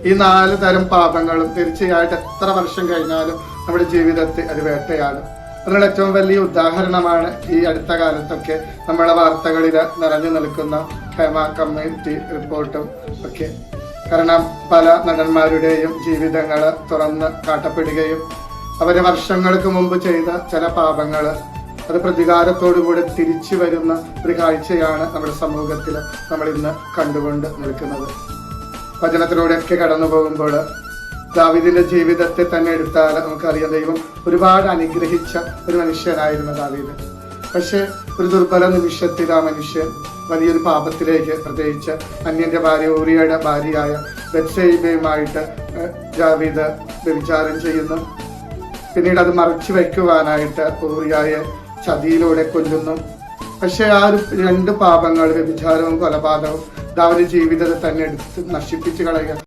ഈ 4 തരം പാപങ്ങളും തീർച്ചയായിട്ടും എത്ര വർഷം കഴിഞ്ഞാലും നമ്മുടെ ജീവിതത്തെ അത് വേട്ടയാടും. അതിനുള്ള ഏറ്റവും വലിയ ഉദാഹരണമാണ് ഈ അടുത്ത കാലത്തൊക്കെ നമ്മളെ വാർത്തകളിൽ നിറഞ്ഞു നിൽക്കുന്ന ഹേമ കമ്മിറ്റി റിപ്പോർട്ടും ഒക്കെ. കാരണം പല നടന്മാരുടെയും ജീവിതങ്ങൾ തുറന്ന് കാട്ടപ്പെടുകയും അവരെ വർഷങ്ങൾക്ക് മുമ്പ് ചെയ്ത ചില പാപങ്ങൾ അത് പ്രതികാരത്തോടുകൂടി തിരിച്ചു വരുന്ന ഒരു കാഴ്ചയാണ് നമ്മുടെ സമൂഹത്തിൽ നമ്മൾ ഇന്ന് കണ്ടുകൊണ്ട് നിൽക്കുന്നത്. വചനത്തിലൂടെയൊക്കെ കടന്നു പോകുമ്പോൾ ദാവീദിന്റെ ജീവിതത്തെ തന്നെ എടുത്താൽ നമുക്കറിയാം, ദൈവം ഒരുപാട് അനുഗ്രഹിച്ച ഒരു മനുഷ്യനായിരുന്നു ദാവീദ്. പക്ഷെ ഒരു ദുർബല നിമിഷത്തിൽ ആ മനുഷ്യൻ വലിയൊരു പാപത്തിലേക്ക്, പ്രത്യേകിച്ച് അന്യന്റെ ഭാര്യ ഊറിയയുടെ ഭാര്യയായ ബത്ശേബയുമായിട്ട് ദാവീദ് വ്യഭിചാരം ചെയ്യുന്നു. പിന്നീട് അത് മറച്ചു വയ്ക്കുവാനായിട്ട് ഊറിയയെ ചതിയിലൂടെ കൊല്ലുന്നു. പക്ഷെ ആ ഒരു 2 പാപങ്ങൾ, വ്യഭിചാരവും കൊലപാതകവും ദാവീദിന്റെ ജീവിതത്തെ തന്നെ എടുത്ത് നശിപ്പിച്ചു കളയുക.